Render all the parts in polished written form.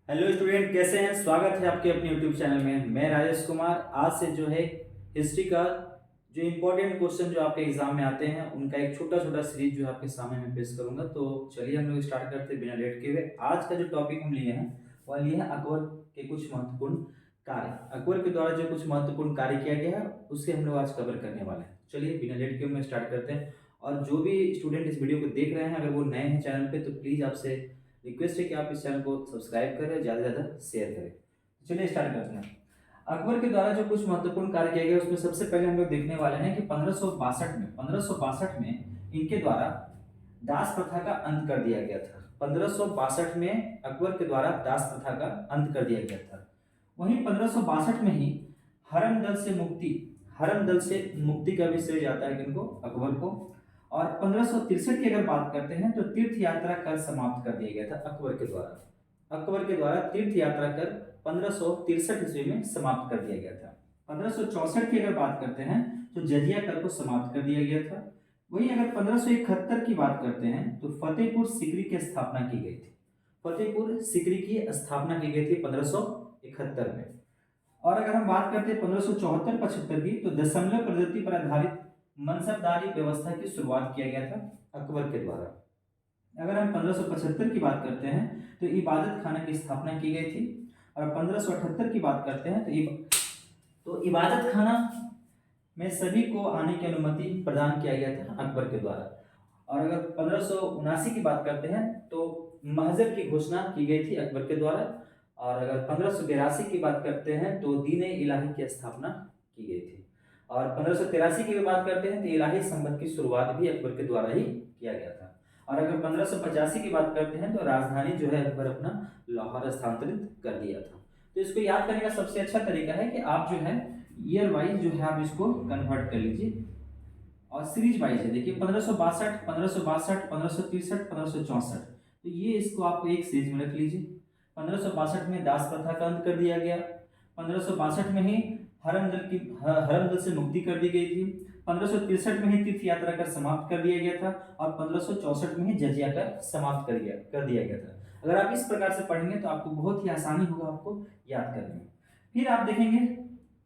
Hello student, कैसे हैं? स्वागत है आपके अपने यूट्यूब चैनल में। मैं राजेश कुमार आज से जो है हिस्ट्री का जो इम्पोर्टेंट क्वेश्चन जो आपके एग्जाम में आते हैं उनका एक छोटा छोटा सीरीज जो है आपके सामने मैं पेश करूंगा। तो चलिए हम लोग स्टार्ट करते हैं बिना लेट के हुए। आज का जो टॉपिक हम लिए हैं वह लिए हैं अकबर के कुछ महत्वपूर्ण कार्य। अकबर के द्वारा जो कुछ महत्वपूर्ण कार्य किया गया है उससे हम लोग आज कवर करने वाले हैं। चलिए बिना लेट के हुए स्टार्ट करते हैं। और जो भी स्टूडेंट इस वीडियो को देख रहे हैं अगर वो नए हैं चैनल पे तो प्लीज़ आपसे रिक्वेस्ट है कि आप इस चैनल को सब्सक्राइब करें और ज़्यादा से ज़्यादा शेयर करें। चलिए स्टार्ट करते हैं। अकबर के द्वारा जो कुछ महत्वपूर्ण कार्य किया गया उसमें सबसे पहले हम लोग देखने वाले हैं कि 1562 में इनके द्वारा दास प्रथा का अंत कर दिया गया था। 1562 में अकबर के द्वारा दास प्रथा का अंत कर दिया गया था। वहीं 1562 में ही हरम दल से मुक्ति का भी श्रेय जाता है किनको? अकबर को। और 1563 की अगर बात करते हैं तो तीर्थ यात्रा कर समाप्त कर दिया गया था अकबर के द्वारा। अकबर के द्वारा तीर्थ यात्रा कर 1563 ईस्वी में समाप्त कर दिया गया था। 1564 की अगर बात करते हैं तो जजिया कर को समाप्त कर दिया गया था। वहीं अगर 1571 की बात करते हैं तो फतेहपुर सीकरी की स्थापना की गई थी। फतेहपुर सीकरी की स्थापना की गई थी 1571 में। और अगर हम बात करते हैं 1574-75 की तो दशमलव पद्धति पर आधारित मनसबदारी व्यवस्था की शुरुआत किया गया था अकबर के द्वारा। अगर हम 1575 की बात करते हैं तो इबादत खाना की स्थापना की गई थी। और 1578 की बात करते हैं तो इबादत खाना में सभी को आने की अनुमति प्रदान किया गया था अकबर के द्वारा। और अगर 1579 की बात करते हैं तो महजब की घोषणा की गई थी अकबर के द्वारा। और अगर 1582 की बात करते हैं तो दीन इलाही की स्थापना की गई थी। और 1583 की बात करते हैं तो इलाही संबंध की शुरुआत भी अकबर के द्वारा ही किया गया था। और अगर 1585 की बात करते हैं तो राजधानी जो है अकबर अपना लाहौर स्थानांतरित कर दिया था। तो इसको याद करने का सबसे अच्छा तरीका है कि आप जो है ईयर वाइज जो है आप इसको कन्वर्ट कर लीजिए और सीरीज वाइज है। देखिए 1562, 1562, 1563, 1564, तो ये इसको आपको एक सीरीज में रख लीजिए। 1562 में दास प्रथा का अंत कर दिया गया। 1562 में ही हरम दल से मुक्ति कर दी गई थी। 1563 में ही तीर्थ यात्रा कर समाप्त कर दिया गया था। और 1564 में ही जजिया कर समाप्त कर दिया गया था। अगर आप इस प्रकार से पढ़ेंगे तो आपको बहुत ही आसानी होगा आपको याद करने में। फिर आप देखेंगे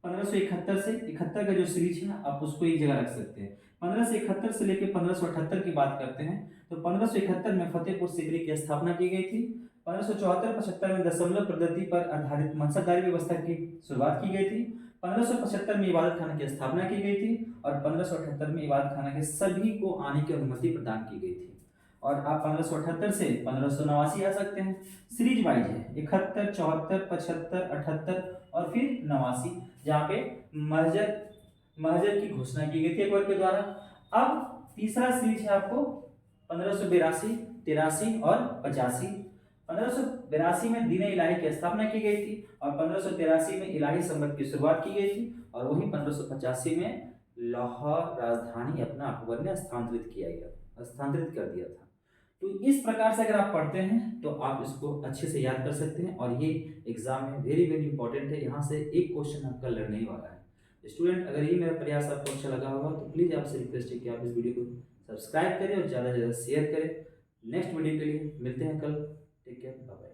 1571 से 71 का जो सीरीज है आप उसको एक जगह रख सकते हैं। 1571 से लेकर 1578 की बात करते हैं तो 1571 में फतेहपुर सीकरी की स्थापना की गई थी। 1574-75 में दशमलव पद्धति पर आधारित मनसबदारी व्यवस्था की शुरुआत की गई थी। 1575 में इबादत खाना की स्थापना की गई थी। और 1578 में इबादत खाना के सभी को आने की अनुमति प्रदान की गई थी। और आप 1578 से 1589 आ सकते हैं। सीरीज वाइज है 71, 74, 75, 78 और फिर 89, जहाँ पे महजर की घोषणा की गई थी अकबर के द्वारा। अब तीसरा सीरीज है आपको 1582, 83 और 85। 1582 में दीन इलाही की स्थापना की गई थी। और 1583 में इलाही संबंध की शुरुआत की गई थी। और वहीं 1585 में लाहौर राजधानी अपना अकबर ने स्थानांतरित कर दिया था। तो इस प्रकार से अगर आप पढ़ते हैं तो आप इसको अच्छे से याद कर सकते हैं। और ये एग्जाम में वेरी वेरी इंपॉर्टेंट है। यहाँ से एक क्वेश्चन आपका लड़ने ही वाला है। स्टूडेंट, अगर ये मेरा प्रयास आपको अच्छा लगा होगा तो प्लीज़ आपसे रिक्वेस्ट है कि आप इस वीडियो को सब्सक्राइब करें और ज़्यादा से ज़्यादा शेयर करें। नेक्स्ट वीडियो के लिए मिलते हैं कल। Take care, bye bye.